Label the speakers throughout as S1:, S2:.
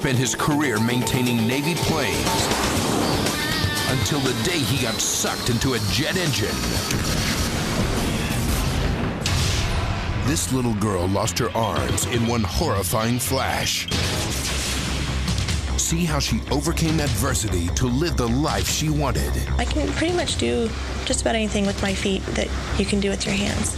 S1: spent his career maintaining Navy planes until the day he got sucked into a jet engine. This little girl lost her arms in one horrifying flash. See how she overcame adversity to live the life she wanted.
S2: I can pretty much do just about anything with my feet that you can do with your hands.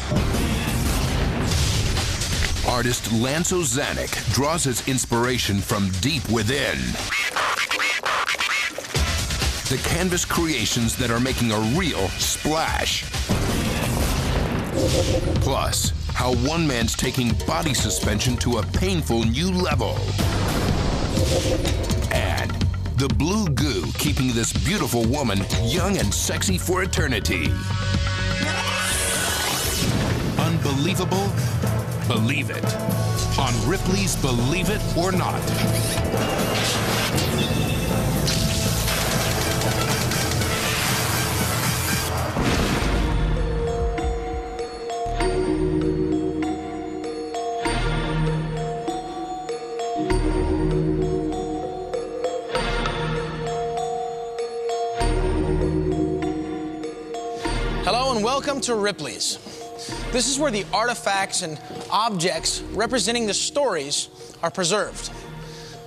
S1: Artist Lance Ozanic draws his inspiration from deep within. The canvas creations that are making a real splash. Plus, how one man's taking body suspension to a painful new level. And the blue goo keeping this beautiful woman young and sexy for eternity. Unbelievable? Believe it. On Ripley's Believe It or Not.
S3: Hello and welcome to Ripley's. This is where the artifacts and objects representing the stories are preserved.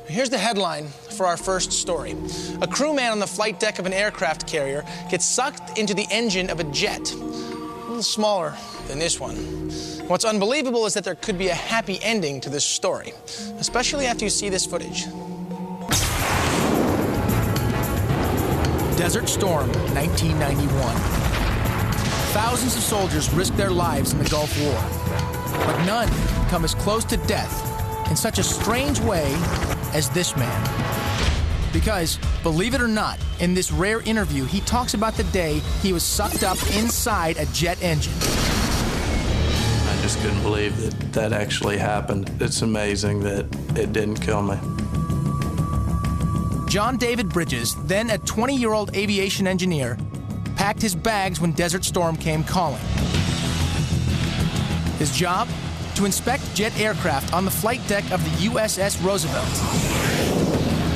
S3: Here's the headline for our first story. A crewman on the flight deck of an aircraft carrier gets sucked into the engine of a jet. A little smaller than this one. What's unbelievable is that there could be a happy ending to this story, especially after you see this footage. Desert Storm, 1991. Thousands of soldiers risk their lives in the Gulf War, but none come as close to death in such a strange way as this man. Because, believe it or not, in this rare interview, he talks about the day he was sucked up inside a jet engine.
S4: I just couldn't believe that that actually happened. It's amazing that it didn't kill me.
S3: John David Bridges, then a 20-year-old aviation engineer, packed his bags when Desert Storm came calling. His job? To inspect jet aircraft on the flight deck of the USS Roosevelt.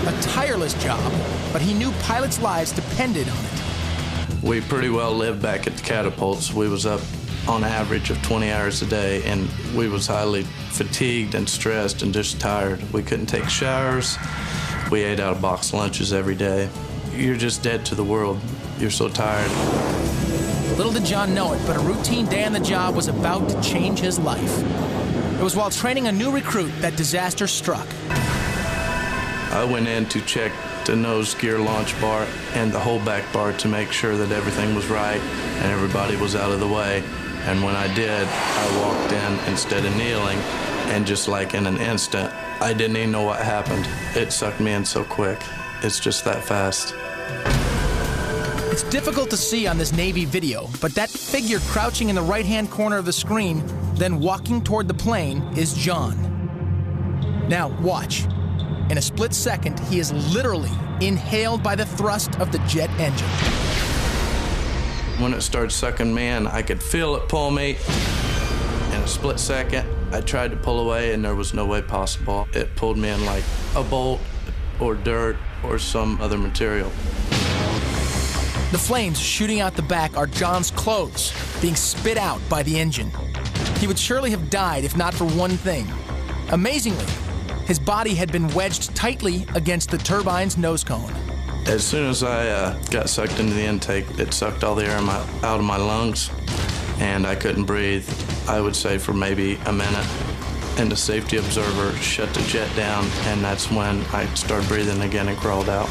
S3: A tireless job, but he knew pilots' lives depended on it.
S4: We pretty well lived back at the catapults. We was up on average of 20 hours a day, and we was highly fatigued and stressed and just tired. We couldn't take showers. We ate out of box lunches every day. You're just dead to the world. You're so tired.
S3: Little did John know it, but a routine day on the job was about to change his life. It was while training a new recruit that disaster struck.
S4: I went in to check the nose gear launch bar and the whole back bar to make sure that everything was right and everybody was out of the way. And when I did, I walked in instead of kneeling, and just like in an instant, I didn't even know what happened. It sucked me in so quick. It's just that fast.
S3: It's difficult to see on this Navy video, but that figure crouching in the right-hand corner of the screen, then walking toward the plane, is John. Now, watch. In a split second, he is literally inhaled by the thrust of the jet engine.
S4: When it started sucking me in, I could feel it pull me. In a split second, I tried to pull away, and there was no way possible. It pulled me in like a bolt or dirt or some other material.
S3: The flames shooting out the back are John's clothes being spit out by the engine. He would surely have died if not for one thing. Amazingly, his body had been wedged tightly against the turbine's nose cone.
S4: As soon as I got sucked into the intake, it sucked all the air out of my lungs, and I couldn't breathe, I would say, for maybe a minute. And the safety observer shut the jet down, and that's when I started breathing again and crawled out.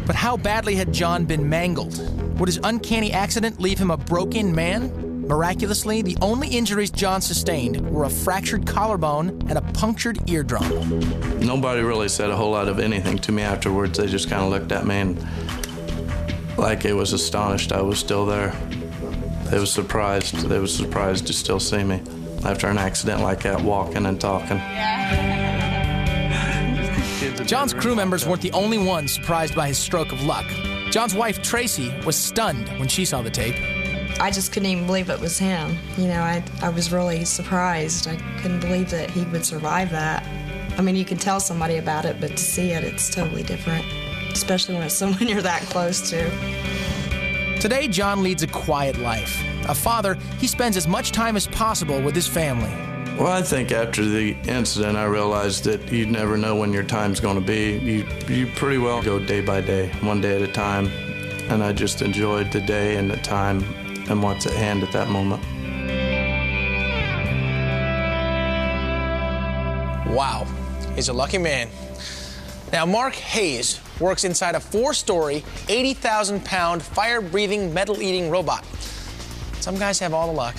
S3: But how badly had John been mangled? Would his uncanny accident leave him a broken man? Miraculously, the only injuries John sustained were a fractured collarbone and a punctured eardrum.
S4: Nobody really said a whole lot of anything to me afterwards. They just kind of looked at me and like it was astonished I was still there. They was surprised. They was surprised to still see me after an accident like that, walking and talking.
S3: John's crew members weren't the only ones surprised by his stroke of luck. John's wife, Tracy, was stunned when she saw the tape.
S5: I just couldn't even believe it was him. You know, I was really surprised. I couldn't believe that he would survive that. I mean, you can tell somebody about it, but to see it, it's totally different, especially when it's someone you're that close to.
S3: Today, John leads a quiet life. A father, he spends as much time as possible with his family.
S4: Well, I think after the incident, I realized that you never know when your time's going to be. You pretty well go day by day, one day at a time, and I just enjoyed the day and the time and what's at hand at that moment.
S3: Wow, he's a lucky man. Now, Mark Hayes works inside a 4-story, 80,000-pound, fire-breathing, metal-eating robot. Some guys have all the luck.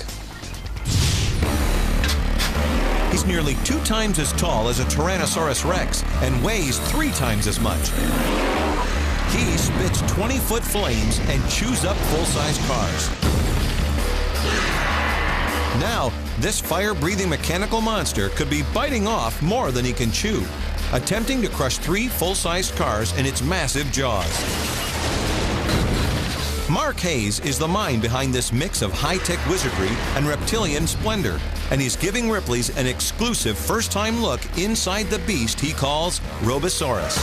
S6: He's nearly 2 times as tall as a Tyrannosaurus Rex and weighs 3 times as much. He spits 20-foot flames and chews up full-size cars. Now, this fire-breathing mechanical monster could be biting off more than he can chew, attempting to crush 3 full-sized cars in its massive jaws. Mark Hayes is the mind behind this mix of high-tech wizardry and reptilian splendor, and he's giving Ripley's an exclusive first-time look inside the beast he calls Robosaurus.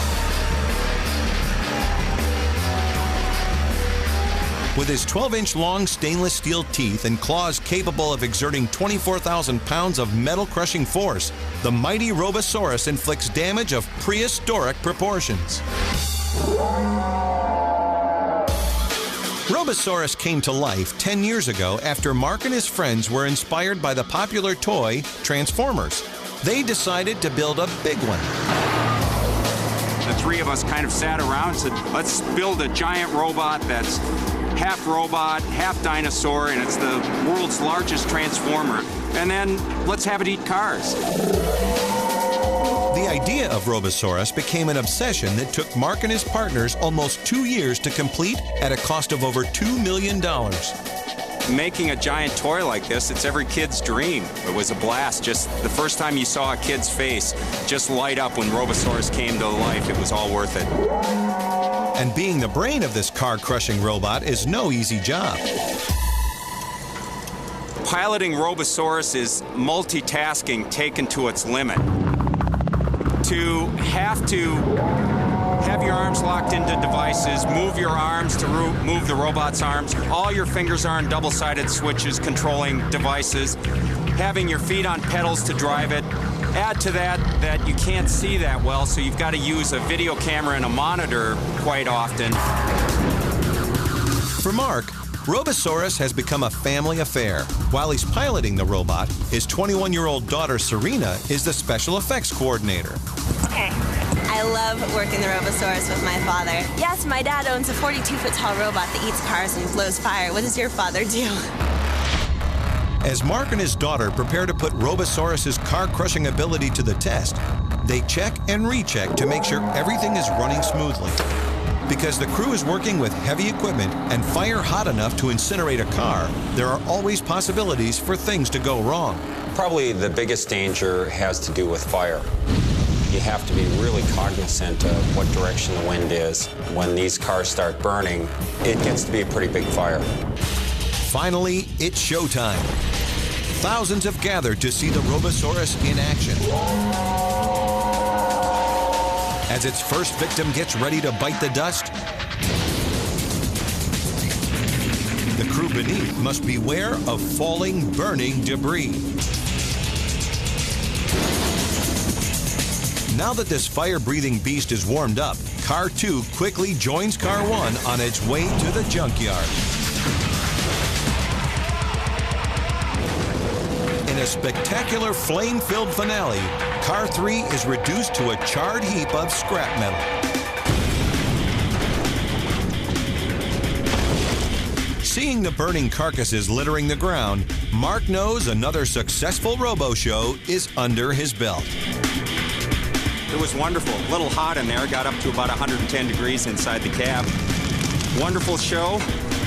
S6: With his 12-inch long stainless steel teeth and claws capable of exerting 24,000 pounds of metal-crushing force, the mighty Robosaurus inflicts damage of prehistoric proportions. Robosaurus came to life 10 years ago after Mark and his friends were inspired by the popular toy Transformers. They decided to build a big one.
S7: The 3 of us kind of sat around and said, let's build a giant robot that's half robot, half dinosaur, and it's the world's largest transformer. And then let's have it eat cars.
S6: The idea of Robosaurus became an obsession that took Mark and his partners almost 2 years to complete at a cost of over $2 million.
S7: Making a giant toy like this, it's every kid's dream. It was a blast. Just the first time you saw a kid's face just light up when Robosaurus came to life, it was all worth it.
S6: And being the brain of this car-crushing robot is no easy job.
S7: Piloting Robosaurus is multitasking taken to its limit. To have your arms locked into devices, move your arms to move the robot's arms, all your fingers are on double-sided switches controlling devices, having your feet on pedals to drive it. Add to that you can't see that well, so you've got to use a video camera and a monitor quite often.
S6: For Mark, Robosaurus has become a family affair. While he's piloting the robot, his 21-year-old daughter, Serena, is the special effects coordinator.
S8: Okay. I love working the Robosaurus with my father. Yes, my dad owns a 42-foot tall robot that eats cars and blows fire. What does your father do?
S6: As Mark and his daughter prepare to put Robosaurus's car-crushing ability to the test, they check and recheck to make sure everything is running smoothly. Because the crew is working with heavy equipment and fire hot enough to incinerate a car, there are always possibilities for things to go wrong.
S9: Probably the biggest danger has to do with fire. You have to be really cognizant of what direction the wind is. When these cars start burning, it gets to be a pretty big fire.
S6: Finally, it's showtime. Thousands have gathered to see the Robosaurus in action. As its first victim gets ready to bite the dust, the crew beneath must beware of falling, burning debris. Now that this fire-breathing beast is warmed up, Car 2 quickly joins Car 1 on its way to the junkyard. In a spectacular flame-filled finale, Car 3 is reduced to a charred heap of scrap metal. Seeing the burning carcasses littering the ground, Mark knows another successful robo show is under his belt.
S7: It was wonderful. A little hot in there. Got up to about 110 degrees inside the cab. Wonderful show.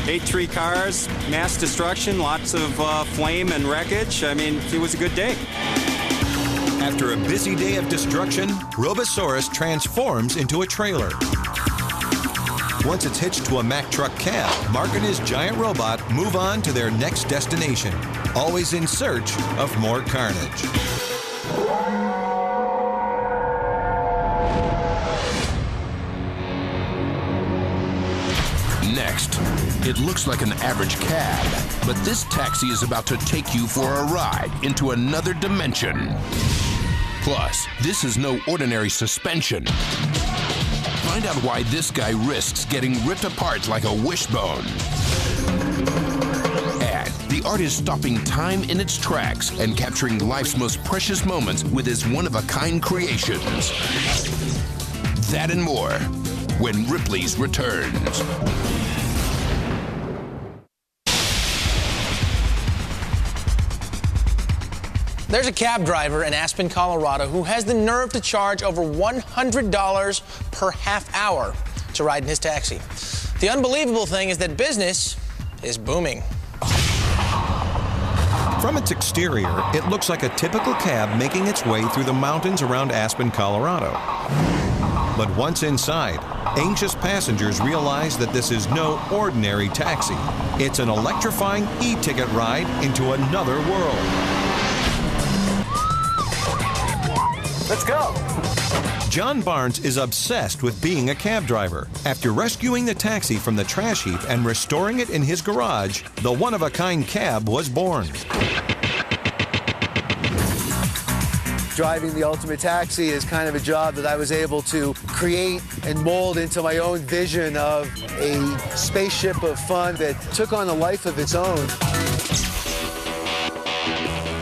S7: 83 cars, mass destruction, lots of flame and wreckage. I mean, it was a good day.
S6: After a busy day of destruction, Robosaurus transforms into a trailer. Once it's hitched to a Mack truck cab, Mark and his giant robot move on to their next destination, always in search of more carnage.
S1: Next, it looks like an average cab, but this taxi is about to take you for a ride into another dimension. Plus, this is no ordinary suspension. Find out why this guy risks getting ripped apart like a wishbone. And the art is stopping time in its tracks and capturing life's most precious moments with his one-of-a-kind creations. That and more when Ripley's returns.
S3: There's a cab driver in Aspen, Colorado who has the nerve to charge over $100 per half hour to ride in his taxi. The unbelievable thing is that business is booming.
S6: From its exterior, it looks like a typical cab making its way through the mountains around Aspen, Colorado. But once inside, anxious passengers realize that this is no ordinary taxi. It's an electrifying e-ticket ride into another world.
S10: Let's go.
S6: John Barnes is obsessed with being a cab driver. After rescuing the taxi from the trash heap and restoring it in his garage, the one-of-a-kind cab was born.
S10: Driving the ultimate taxi is kind of a job that I was able to create and mold into my own vision of a spaceship of fun that took on a life of its own.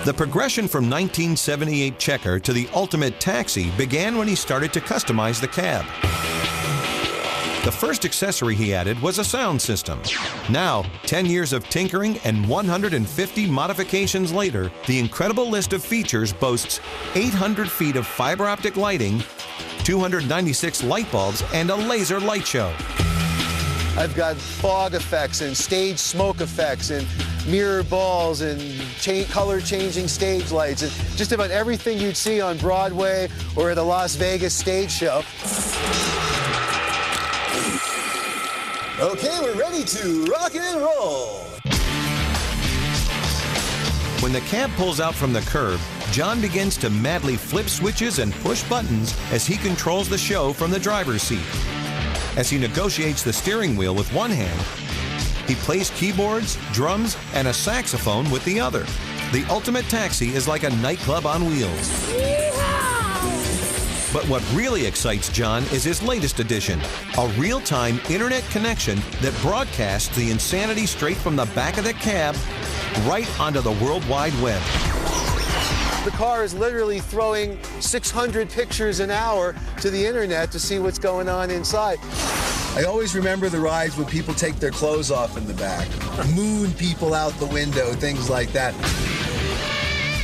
S6: The progression from 1978 Checker to the ultimate taxi began when he started to customize the cab. The first accessory he added was a sound system. Now, 10 years of tinkering and 150 modifications later, the incredible list of features boasts 800 feet of fiber optic lighting, 296 light bulbs, and a laser light show.
S10: I've got fog effects and stage smoke effects and mirror balls and color-changing stage lights and just about everything you'd see on Broadway or at a Las Vegas stage show.
S11: Okay, we're ready to rock and roll.
S6: When the cab pulls out from the curb, John begins to madly flip switches and push buttons as he controls the show from the driver's seat. As he negotiates the steering wheel with one hand, he plays keyboards, drums, and a saxophone with the other. The ultimate taxi is like a nightclub on wheels. But what really excites John is his latest addition, a real-time internet connection that broadcasts the insanity straight from the back of the cab right onto the World Wide Web.
S10: The car is literally throwing 600 pictures an hour to the internet to see what's going on inside.
S11: I always remember the rides when people take their clothes off in the back, moon people out the window, things like that.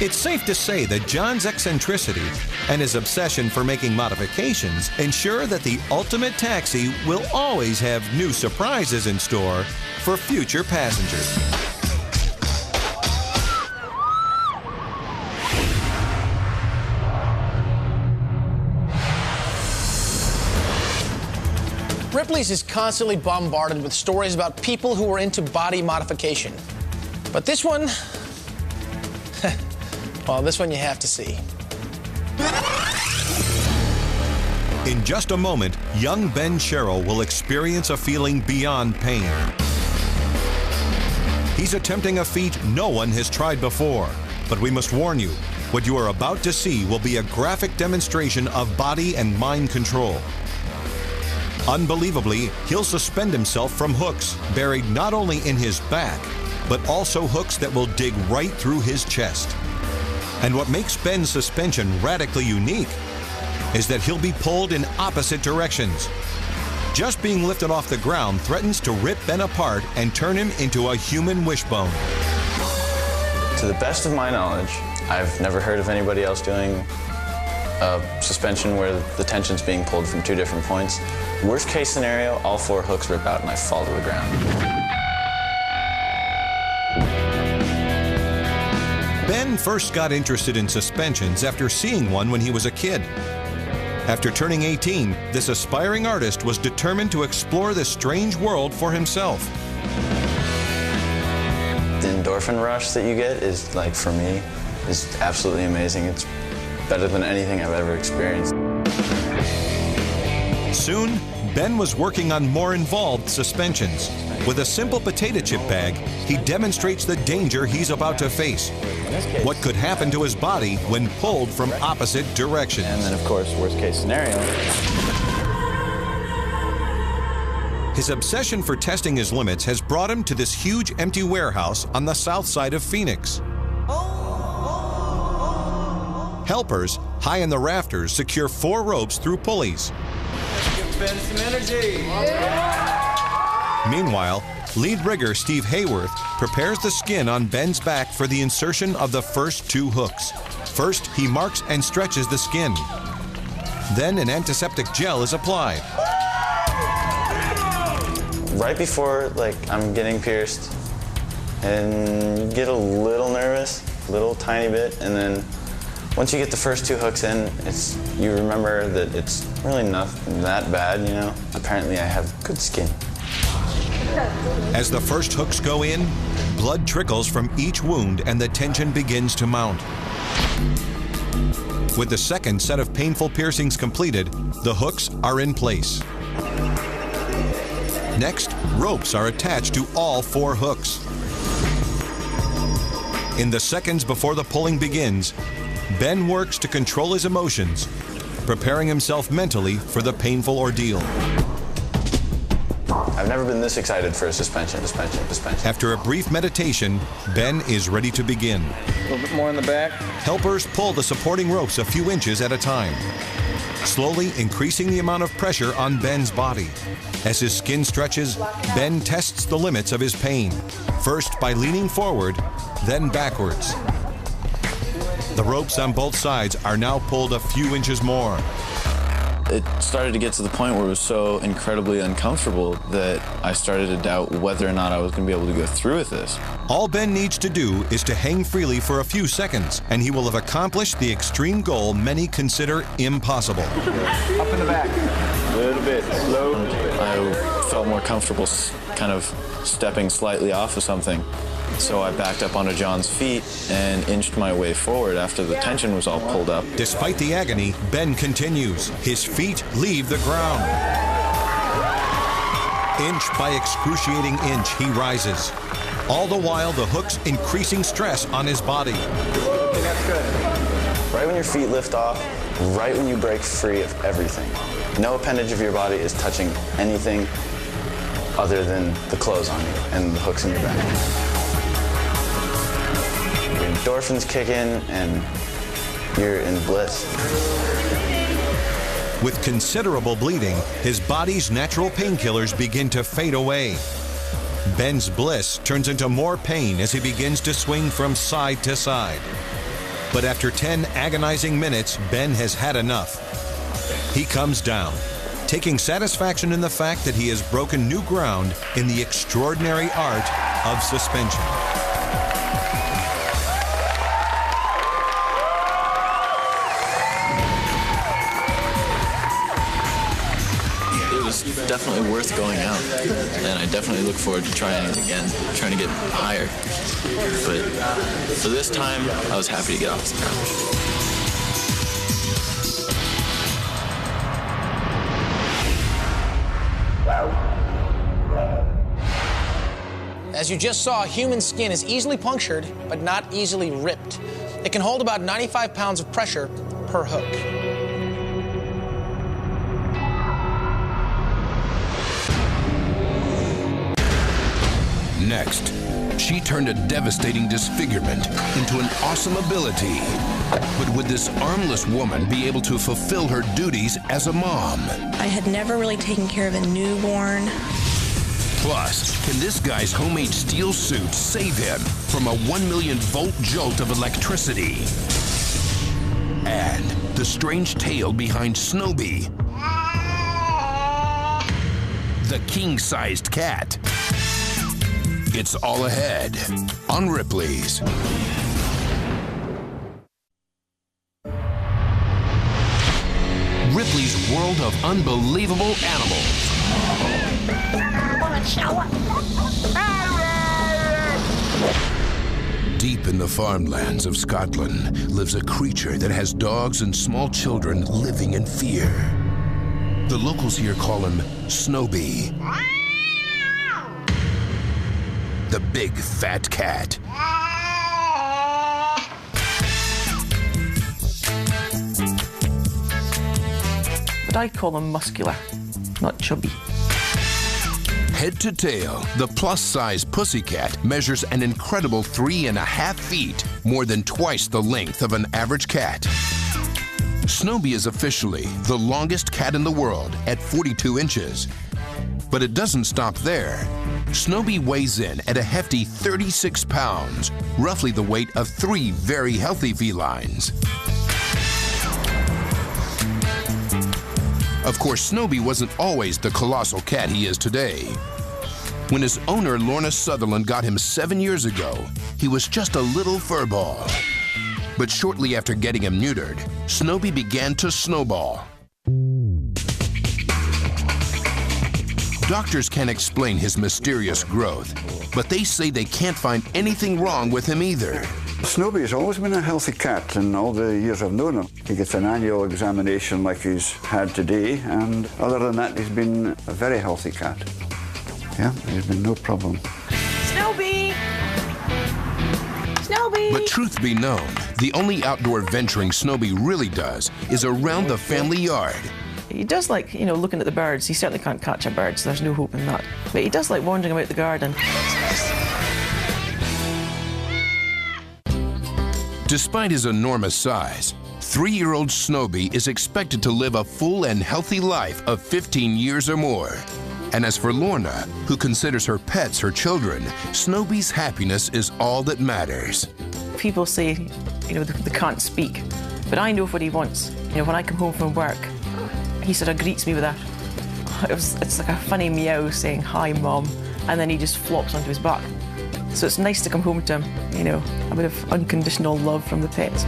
S6: It's safe to say that John's eccentricity and his obsession for making modifications ensure that the ultimate taxi will always have new surprises in store for future passengers.
S3: Ripley's is constantly bombarded with stories about people who are into body modification. But this one, well, this one you have to see.
S6: In just a moment, young Ben Sherrill will experience a feeling beyond pain. He's attempting a feat no one has tried before. But we must warn you, what you are about to see will be a graphic demonstration of body and mind control. Unbelievably, he'll suspend himself from hooks buried not only in his back, but also hooks that will dig right through his chest. And what makes Ben's suspension radically unique is that he'll be pulled in opposite directions. Just being lifted off the ground threatens to rip Ben apart and turn him into a human wishbone.
S12: To the best of my knowledge, I've never heard of anybody else doing a suspension where the tension's being pulled from two different points. Worst case scenario, all four hooks rip out and I fall to the ground.
S6: Ben first got interested in suspensions after seeing one when he was a kid. After turning 18, this aspiring artist was determined to explore this strange world for himself.
S12: The endorphin rush that you get is, like, for me, is absolutely amazing. It's better than anything I've ever experienced.
S6: Soon, Ben was working on more involved suspensions. With a simple potato chip bag, he demonstrates the danger he's about to face. What could happen to his body when pulled from opposite directions.
S12: And then, of course, worst case scenario.
S6: His obsession for testing his limits has brought him to this huge empty warehouse on the south side of Phoenix. Helpers, high in the rafters, secure 4 ropes through pulleys.
S13: Give Ben some energy.
S6: Meanwhile, lead rigger Steve Hayworth prepares the skin on Ben's back for the insertion of the first 2 hooks. First, he marks and stretches the skin. Then an antiseptic gel is applied.
S12: Right before, like, I'm getting pierced, and you get a little nervous, a little tiny bit, and then once you get the first 2 hooks in, you remember that it's really not that bad, you know? Apparently I have good skin.
S6: As the first hooks go in, blood trickles from each wound and the tension begins to mount. With the second set of painful piercings completed, the hooks are in place. Next, ropes are attached to all 4 hooks. In the seconds before the pulling begins, Ben works to control his emotions, preparing himself mentally for the painful ordeal.
S12: I've never been this excited for a suspension.
S6: After a brief meditation, Ben is ready to begin.
S12: A little bit more in the back.
S6: Helpers pull the supporting ropes a few inches at a time, slowly increasing the amount of pressure on Ben's body. As his skin stretches, Ben tests the limits of his pain, first by leaning forward, then backwards. The ropes on both sides are now pulled a few inches more.
S12: It started to get to the point where it was so incredibly uncomfortable that I started to doubt whether or not I was going to be able to go through with this.
S6: All Ben needs to do is to hang freely for a few seconds, and he will have accomplished the extreme goal many consider impossible.
S13: Up in the back. A little bit. Slow.
S12: I felt more comfortable kind of stepping slightly off of something. So I backed up onto John's feet and inched my way forward after the tension was all pulled up.
S6: Despite the agony, Ben continues. His feet leave the ground. Inch by excruciating inch, he rises. All the while, the hooks increasing stress on his body.
S13: That's good.
S12: Right when your feet lift off, right when you break free of everything. No appendage of your body is touching anything other than the clothes on you and the hooks in your back. Your endorphins kick in and you're in bliss.
S6: With considerable bleeding, his body's natural painkillers begin to fade away. Ben's bliss turns into more pain as he begins to swing from side to side. But after 10 agonizing minutes, Ben has had enough. He comes down, taking satisfaction in the fact that he has broken new ground in the extraordinary art of suspension.
S12: Definitely worth going out, and I definitely look forward to trying it again, trying to get higher. But for this time, I was happy to get off the couch.
S3: As you just saw, human skin is easily punctured, but not easily ripped. It can hold about 95 pounds of pressure per hook.
S1: Next, she turned a devastating disfigurement into an awesome ability. But would this armless woman be able to fulfill her duties as a mom?
S2: I had never really taken care of a newborn.
S1: Plus, can this guy's homemade steel suit save him from a 1 million volt jolt of electricity? And the strange tale behind Snowbee, the king-sized cat. It's all ahead on Ripley's. Ripley world of unbelievable animals. Deep in the farmlands of Scotland lives a creature that has dogs and small children living in fear. The locals here call him Snowbee, the big fat cat.
S14: But I call him muscular, not chubby.
S1: Head to tail, the plus-size pussycat measures an incredible 3.5 feet, more than twice the length of an average cat. Snowbee is officially the longest cat in the world at 42 inches. But it doesn't stop there. Snowbee weighs in at a hefty 36 pounds, roughly the weight of 3 very healthy felines. Of course, Snowbee wasn't always the colossal cat he is today. When his owner, Lorna Sutherland, got him 7 years ago, he was just a little furball. But shortly after getting him neutered, Snowbee began to snowball. Doctors can't explain his mysterious growth, but they say they can't find anything wrong with him either.
S15: Snowbee has always been a healthy cat in all the years I've known him. He gets an annual examination like he's had today, and other than that, he's been a very healthy cat. Yeah, there's been no problem.
S14: Snowbee! Snowbee!
S1: But truth be known, the only outdoor venturing Snowbee really does is around the family yard.
S14: He does like, looking at the birds. He certainly can't catch a bird, so there's no hope in that. But he does like wandering about the garden.
S1: Despite his enormous size, 3-year-old Snowbee is expected to live a full and healthy life of 15 years or more. And as for Lorna, who considers her pets her children, Snowbee's happiness is all that matters.
S14: People say, they can't speak, but I know what he wants. When I come home from work, he sort of greets me with it's like a funny meow saying, "Hi, Mom," and then he just flops onto his back. So it's nice to come home to him, a bit of unconditional love from the pets.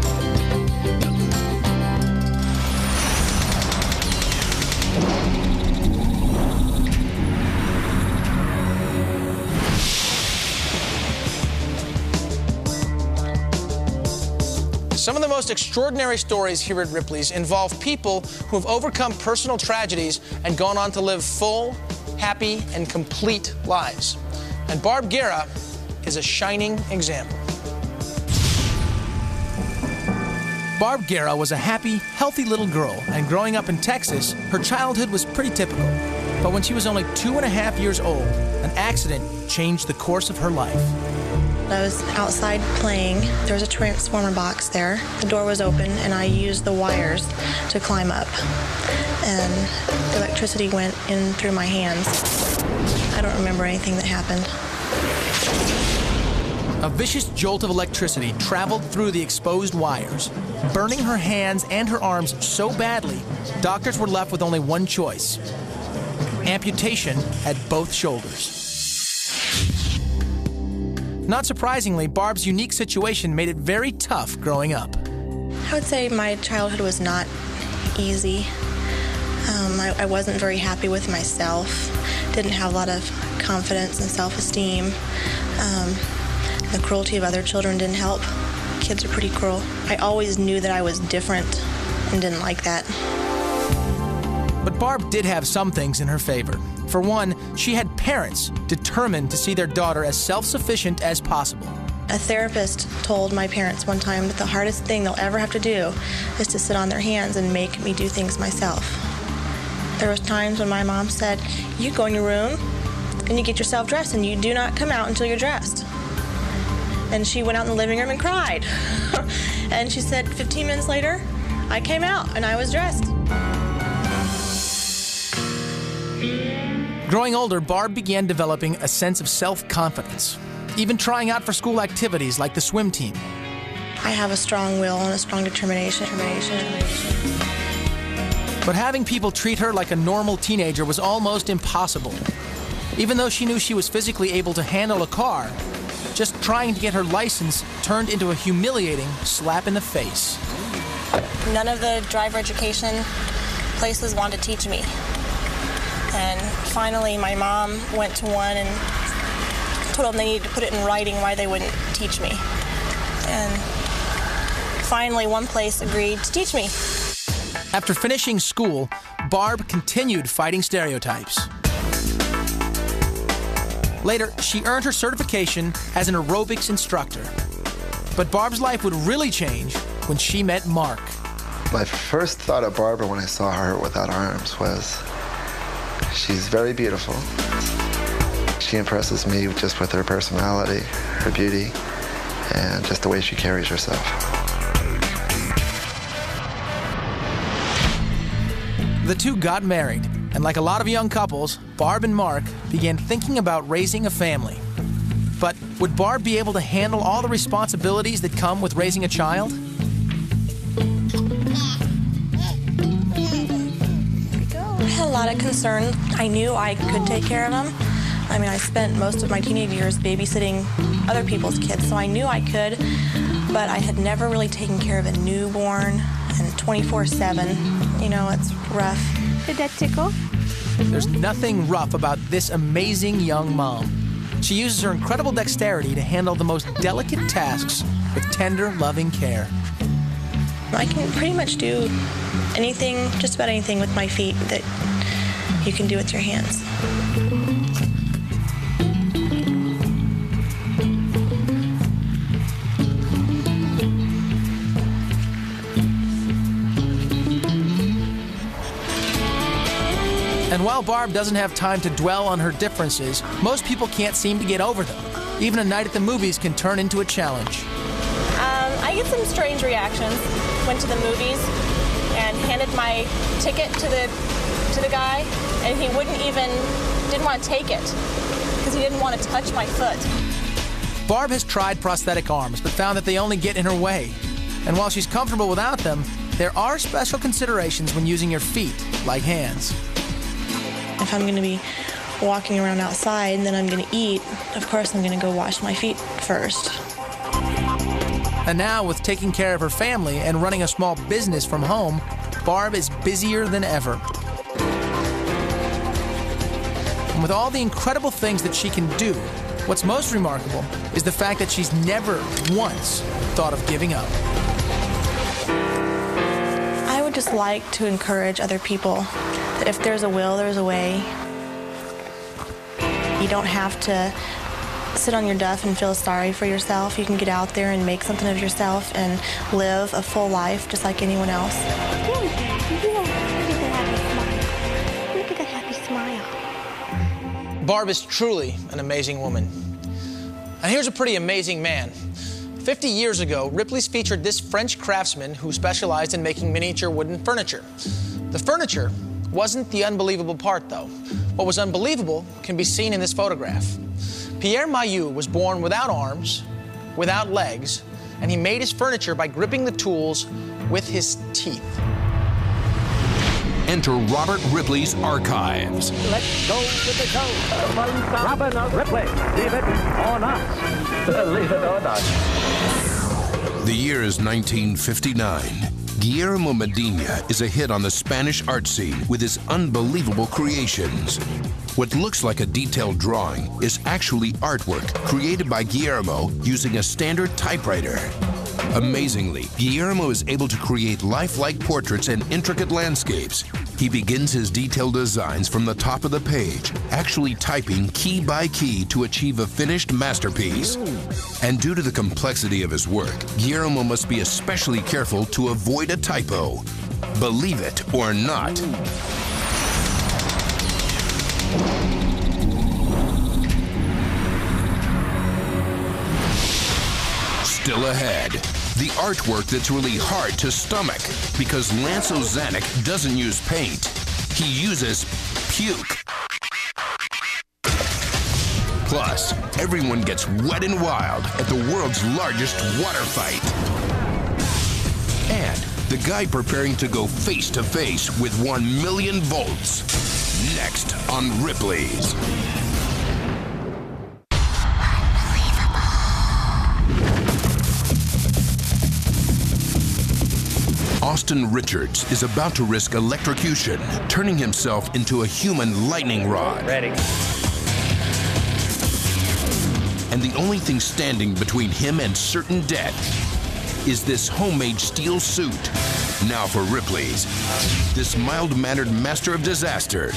S3: Some of the most extraordinary stories here at Ripley's involve people who have overcome personal tragedies and gone on to live full, happy, and complete lives. And Barb Guerra is a shining example. Barb Guerra was a happy, healthy little girl, and growing up in Texas, her childhood was pretty typical. But when she was only 2.5 years old, an accident changed the course of her life.
S2: I was outside playing. There was a transformer box there. The door was open, and I used the wires to climb up. And the electricity went in through my hands. I don't remember anything that happened.
S3: A vicious jolt of electricity traveled through the exposed wires, burning her hands and her arms so badly, doctors were left with only one choice: amputation at both shoulders. Not surprisingly, Barb's unique situation made it very tough growing up.
S2: I would say my childhood was not easy. I wasn't very happy with myself. Didn't have a lot of confidence and self-esteem. The cruelty of other children didn't help. Kids are pretty cruel. I always knew that I was different and didn't like that.
S3: But Barb did have some things in her favor. For one, she had parents determined to see their daughter as self-sufficient as possible.
S2: A therapist told my parents one time that the hardest thing they'll ever have to do is to sit on their hands and make me do things myself. There was times when my mom said, "You go in your room and you get yourself dressed and you do not come out until you're dressed." And she went out in the living room and cried. And she said 15 minutes later, I came out and I was dressed. Growing older, Barb began developing a sense of self-confidence, even trying out for school activities like the swim team. I have a strong will and a strong determination. But having people treat her like a normal teenager was almost impossible. Even though she knew she was physically able to handle a car, just trying to get her license turned into a humiliating slap in the face. None of the driver education places wanted to teach me. And finally, my mom went to one and told them they needed to put it in writing why they wouldn't teach me. And finally, one place agreed to teach me.
S3: After finishing school, Barb continued fighting stereotypes. Later, she earned her certification as an aerobics instructor. But Barb's life would really change when she met Mark.
S16: My first thought of Barbara when I saw her without arms was, she's very beautiful. She impresses me just with her personality, her beauty, and just the way she carries herself.
S3: The two got married, and like a lot of young couples, Barb and Mark began thinking about raising a family. But would Barb be able to handle all the responsibilities that come with raising a child?
S2: I had a lot of concern. I knew I could take care of them. I mean, I spent most of my teenage years babysitting other people's kids, so I knew I could, but I had never really taken care of a newborn, and 24/7, you know, it's rough.
S17: Did that tickle?
S3: There's nothing rough about this amazing young mom. She uses her incredible dexterity to handle the most delicate tasks with tender, loving care.
S2: I can pretty much do anything, just about anything with my feet that you can do with your hands.
S3: And while Barb doesn't have time to dwell on her differences, most people can't seem to get over them. Even a night at the movies can turn into a challenge.
S2: I get some strange reactions. Went to the movies and handed my ticket to the guy, and he didn't want to take it because he didn't want to touch my foot.
S3: Barb has tried prosthetic arms, but found that they only get in her way. And while she's comfortable without them, there are special considerations when using your feet, like hands.
S2: If I'm going to be walking around outside and then I'm going to eat, of course I'm going to go wash my feet first.
S3: And now, with taking care of her family and running a small business from home, Barb is busier than ever. And with all the incredible things that she can do, what's most remarkable is the fact that she's never once thought of giving up.
S2: I would just like to encourage other people that if there's a will, there's a way. You don't have to sit on your duff and feel sorry for yourself. You can get out there and make something of yourself and live a full life just like anyone else.
S17: Look at that happy smile.
S3: Barb is truly an amazing woman. And here's a pretty amazing man. 50 years ago, Ripley's featured this French craftsman who specialized in making miniature wooden furniture. The furniture wasn't the unbelievable part, though. What was unbelievable can be seen in this photograph. Pierre Mailloux was born without arms, without legs, and he made his furniture by gripping the tools with his teeth.
S1: Enter Robert Ripley's archives.
S18: Let's go with the show. Robert Ripley. Leave it or not. Leave it or not.
S1: The year is 1959. Guillermo Medina is a hit on the Spanish art scene with his unbelievable creations. What looks like a detailed drawing is actually artwork created by Guillermo using a standard typewriter. Amazingly, Guillermo is able to create lifelike portraits and intricate landscapes. He begins his detailed designs from the top of the page, actually typing key by key to achieve a finished masterpiece. And due to the complexity of his work, Guillermo must be especially careful to avoid a typo. Believe it or not. Still ahead, the artwork that's really hard to stomach because Lance Ozanic doesn't use paint. He uses puke. Plus, everyone gets wet and wild at the world's largest water fight. And the guy preparing to go face to face with 1 million volts. Next on Ripley's. Austin Richards is about to risk electrocution, turning himself into a human lightning rod.
S19: Ready.
S1: And the only thing standing between him and certain death is this homemade steel suit. Now for Ripley's. This mild-mannered master of disaster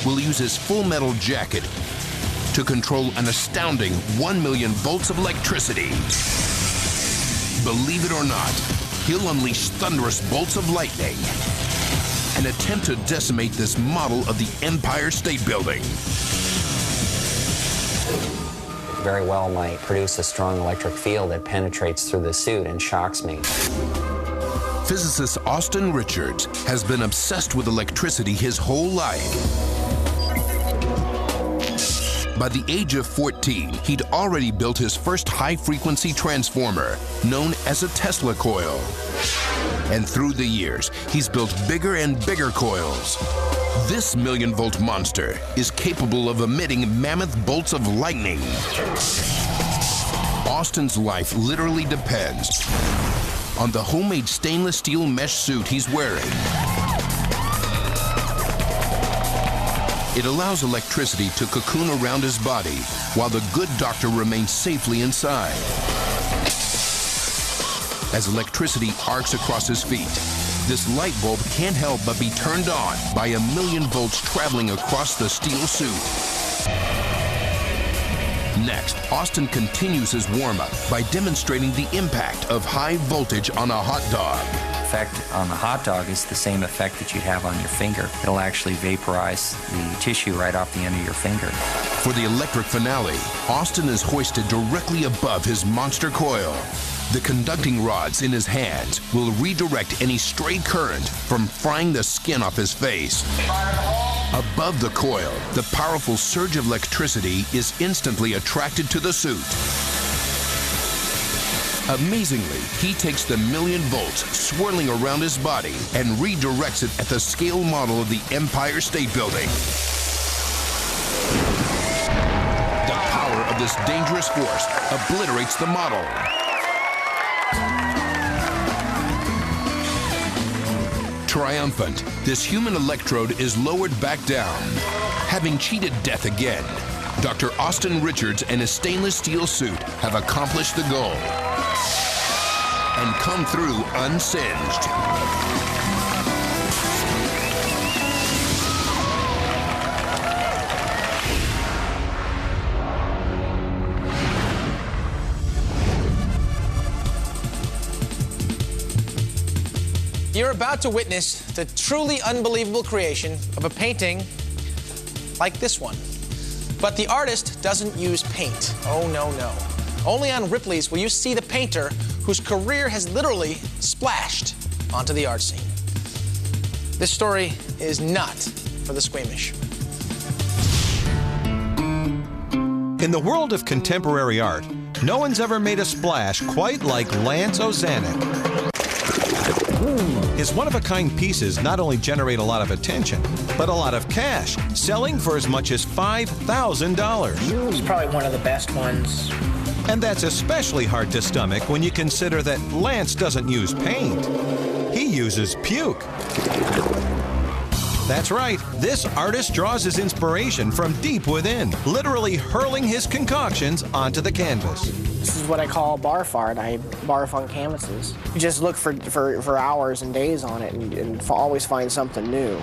S1: will use his full metal jacket to control an astounding 1 million volts of electricity. Believe it or not, he'll unleash thunderous bolts of lightning and attempt to decimate this model of the Empire State Building.
S20: Very well might produce a strong electric field that penetrates through the suit and shocks me.
S1: Physicist Austin Richards has been obsessed with electricity his whole life. By the age of 14, he'd already built his first high-frequency transformer, known as a Tesla coil. And through the years, he's built bigger and bigger coils. This million-volt monster is capable of emitting mammoth bolts of lightning. Austin's life literally depends on the homemade stainless steel mesh suit he's wearing. It allows electricity to cocoon around his body while the good doctor remains safely inside. As electricity arcs across his feet, this light bulb can't help but be turned on by 1 million volts traveling across the steel suit. Next, Austin continues his warm-up by demonstrating the impact of high voltage on a hot dog.
S19: Effect on the hot dog is the same effect that you'd have on your finger. It'll actually vaporize the tissue right off the end of your finger.
S1: For the electric finale, Austin is hoisted directly above his monster coil. The conducting rods in his hands will redirect any stray current from frying the skin off his face. Above the coil, the powerful surge of electricity is instantly attracted to the suit. Amazingly, he takes the 1 million volts swirling around his body and redirects it at the scale model of the Empire State Building. The power of this dangerous force obliterates the model. Triumphant, this human electrode is lowered back down. Having cheated death again, Dr. Austin Richards and his stainless steel suit have accomplished the goal and come through unsinged.
S3: You're about to witness the truly unbelievable creation of a painting like this one. But the artist doesn't use paint. Oh, no, no. Only on Ripley's will you see the painter whose career has literally splashed onto the art scene. This story is not for the squeamish.
S6: In the world of contemporary art, no one's ever made a splash quite like Lance Ozanic. His one-of-a-kind pieces not only generate a lot of attention, but a lot of cash, selling for as much as $5,000.
S21: It's probably one of the best ones.
S6: And that's especially hard to stomach when you consider that Lance doesn't use paint. He uses puke. That's right, this artist draws his inspiration from deep within, literally hurling his concoctions onto the canvas.
S21: This is what I call barf art. I barf on canvases. You just look for hours and days on it and always find something new.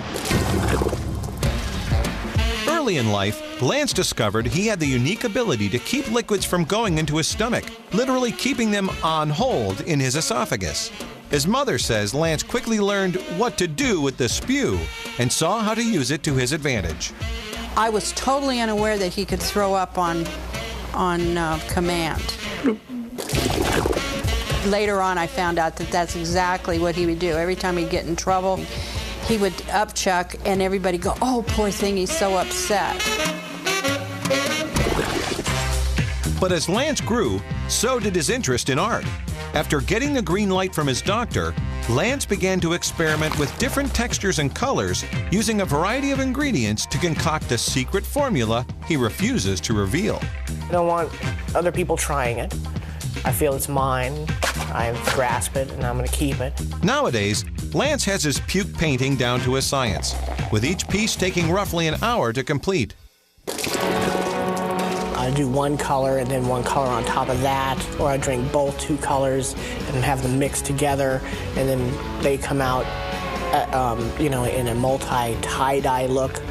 S6: Early in life, Lance discovered he had the unique ability to keep liquids from going into his stomach, literally keeping them on hold in his esophagus. His mother says Lance quickly learned what to do with the spew and saw how to use it to his advantage.
S22: I was totally unaware that he could throw up on command. Later on, I found out that that's exactly what he would do. Every time he'd get in trouble, he would upchuck and everybody go, "Oh, poor thing, he's so upset."
S6: But as Lance grew, so did his interest in art. After getting the green light from his doctor, Lance began to experiment with different textures and colors, using a variety of ingredients to concoct a secret formula he refuses to reveal.
S21: I don't want other people trying it. I feel it's mine. I grasp it and I'm going to keep it.
S6: Nowadays, Lance has his puke painting down to a science, with each piece taking roughly an hour to complete.
S21: I do one color and then one color on top of that, or I drink both two colors and have them mixed together, and then they come out, you know, in a multi-tie-dye look.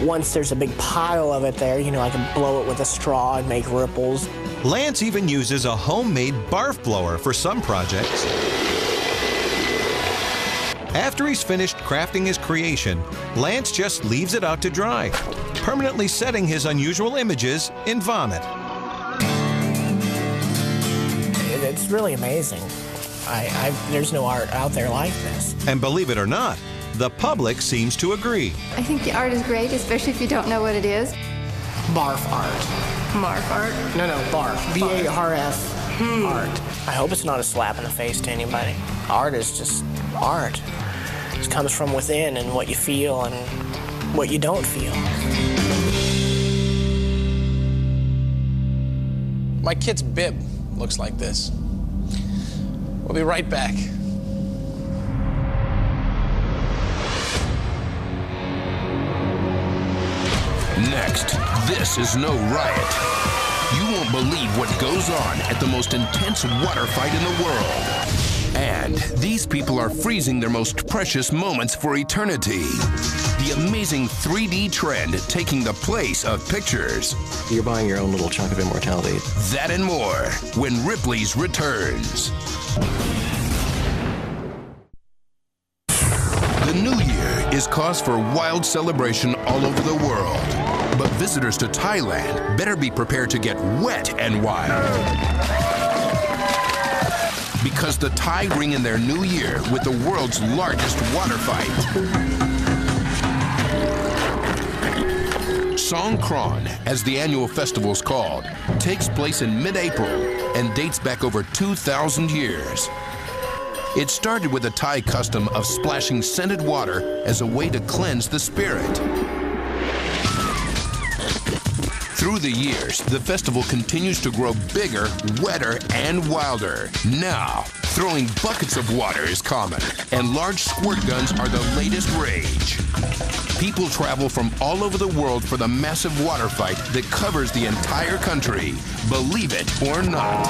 S21: Once there's a big pile of it there, you know, I can blow it with a straw and make ripples.
S6: Lance even uses a homemade barf blower for some projects. After he's finished crafting his creation, Lance just leaves it out to dry, permanently setting his unusual images in vomit.
S21: It's really amazing. There's no art out there like this.
S6: And believe it or not, the public seems to agree.
S4: I think the art is great, especially if you don't know what it is.
S21: Barf art.
S4: Barf art?
S21: No, barf. B-A-R-F art. I hope it's not a slap in the face to anybody. Art is just art. It comes from within and what you feel and what you don't feel.
S3: My kid's bib looks like this. We'll be right back.
S1: Next, this is no riot. You won't believe what goes on at the most intense water fight in the world. And these people are freezing their most precious moments for eternity. The amazing 3D trend taking the place of pictures.
S5: You're buying your own little chunk of immortality.
S1: That and more when Ripley's returns. The new year is cause for wild celebration all over the world. But visitors to Thailand better be prepared to get wet and wild. Because the Thai ring in their new year with the world's largest water fight. Songkran, as the annual festival's called, takes place in mid-April and dates back over 2,000 years. It started with a Thai custom of splashing scented water as a way to cleanse the spirit. Through the years, the festival continues to grow bigger, wetter, and wilder. Now, throwing buckets of water is common, and large squirt guns are the latest rage. People travel from all over the world for the massive water fight that covers the entire country, believe it or not.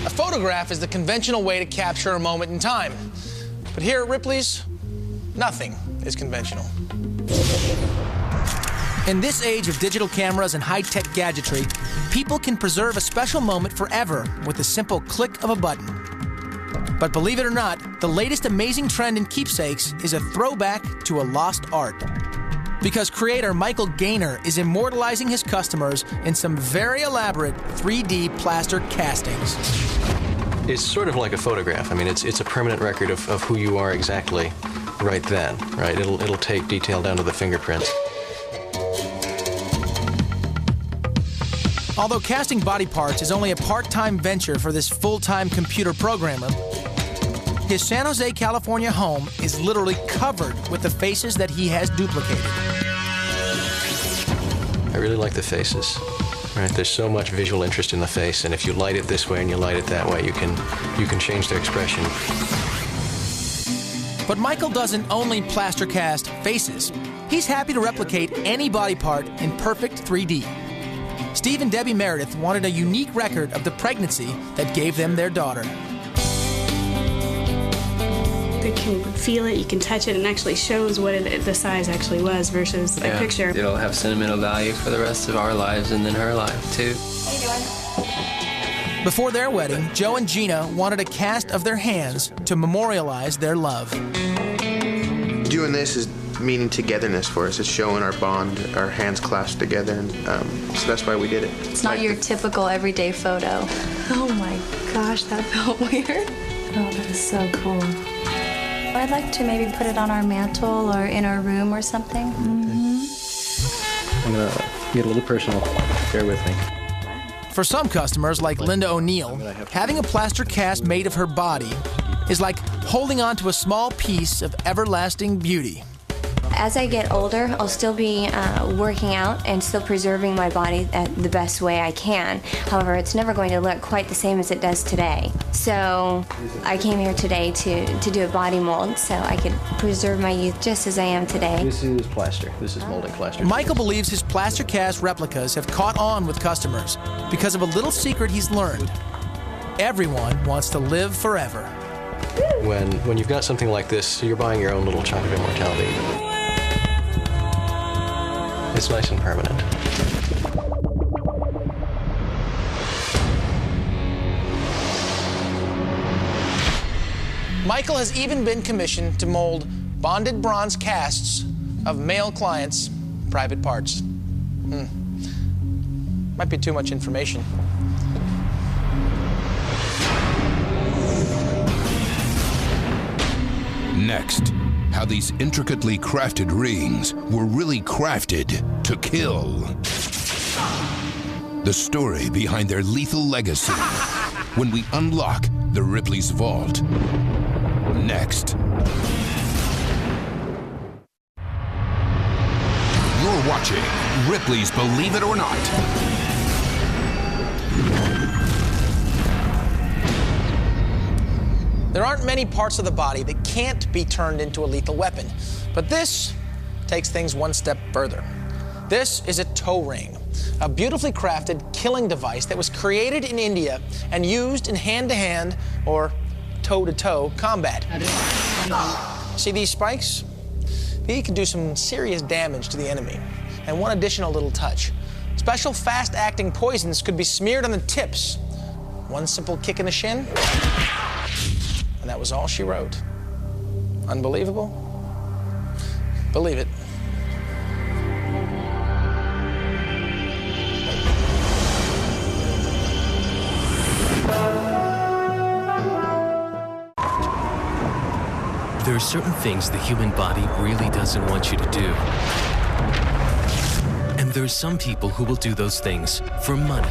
S3: A photograph is the conventional way to capture a moment in time. But here at Ripley's, nothing is conventional. In this age of digital cameras and high-tech gadgetry, people can preserve a special moment forever with the simple click of a button. But believe it or not, the latest amazing trend in keepsakes is a throwback to a lost art. Because creator Michael Gaynor is immortalizing his customers in some very elaborate 3D plaster castings.
S5: It's sort of like a photograph. I mean, it's a permanent record of who you are exactly right then, right? It'll take detail down to the fingerprints.
S3: Although casting body parts is only a part-time venture for this full-time computer programmer, his San Jose, California home is literally covered with the faces that he has duplicated.
S5: I really like the faces. Right? There's so much visual interest in the face, and if you light it this way and you light it that way, you can change their expression.
S3: But Michael doesn't only plaster cast faces. He's happy to replicate any body part in perfect 3D. Steve and Debbie Meredith wanted a unique record of the pregnancy that gave them their daughter.
S23: You can feel it, you can touch it, and actually shows what the size actually was versus a picture.
S24: It'll have sentimental value for the rest of our lives and then her life, too.
S23: How you doing?
S3: Before their wedding, Joe and Gina wanted a cast of their hands to memorialize their love.
S25: Doing this is meaning togetherness for us. It's showing our bond, our hands clasped together, and so that's why we did it.
S26: It's not your typical everyday photo.
S23: Oh my gosh, that felt weird.
S26: Oh, that is so cool. I'd like to maybe put it on our mantle or in our room or something.
S5: I'm gonna get a little personal. Bear with me.
S3: For some customers, like Linda O'Neill, having a plaster cast made of her body is like holding on to a small piece of everlasting beauty.
S26: As I get older, I'll still be working out and still preserving my body the best way I can. However, it's never going to look quite the same as it does today. So I came here today to do a body mold so I could preserve my youth just as I am today.
S5: This is plaster. This is molding plaster.
S3: Michael believes his plaster cast replicas have caught on with customers because of a little secret he's learned. Everyone wants to live forever.
S5: When you've got something like this, you're buying your own little chunk of immortality. It's nice and permanent.
S3: Michael has even been commissioned to mold bonded bronze casts of male clients' private parts. Might be too much information.
S1: Next, how these intricately crafted rings were really crafted to kill. The story behind their lethal legacy when we unlock the Ripley's vault. Next. You're watching Ripley's Believe It or Not.
S3: There aren't many parts of the body that can't be turned into a lethal weapon, but this takes things one step further. This is a toe ring, a beautifully crafted killing device that was created in India and used in hand-to-hand or toe-to-toe combat. See these spikes? These can do some serious damage to the enemy. And one additional little touch. Special fast-acting poisons could be smeared on the tips. One simple kick in the shin, and that was all she wrote. Unbelievable? Believe it.
S7: There are certain things the human body really doesn't want you to do. And there are some people who will do those things for money.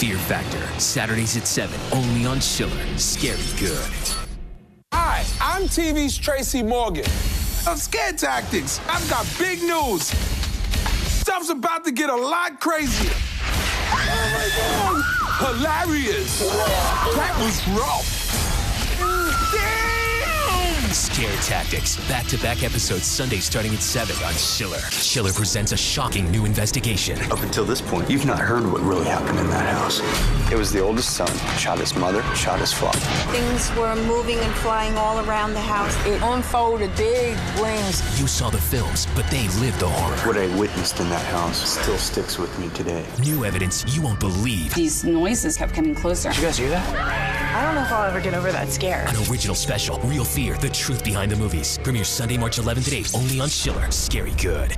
S7: Fear Factor, Saturdays at 7, only on Schiller. Scary good.
S8: Hi, I'm TV's Tracy Morgan of Scare Tactics. I've got big news. Stuff's about to get a lot crazier. Oh my God! Hilarious! That was rough. Damn!
S7: Scare Tactics, back-to-back episodes Sunday starting at 7 on Schiller. Schiller presents a shocking new investigation.
S9: Up until this point, you've not heard what really happened in that house. It was the oldest son, shot his mother, shot his father.
S22: Things were moving and flying all around the house. It unfolded big wings.
S7: You saw the films, but they lived the horror.
S9: What I witnessed in that house still sticks with me today.
S7: New evidence you won't believe.
S10: These noises kept coming closer.
S9: Did you guys hear that?
S10: I don't know if I'll ever get over that scare.
S7: An original special, Real Fear, the truth behind the movies. Premieres Sunday, March 11th at 8, only on Schiller. Scary good.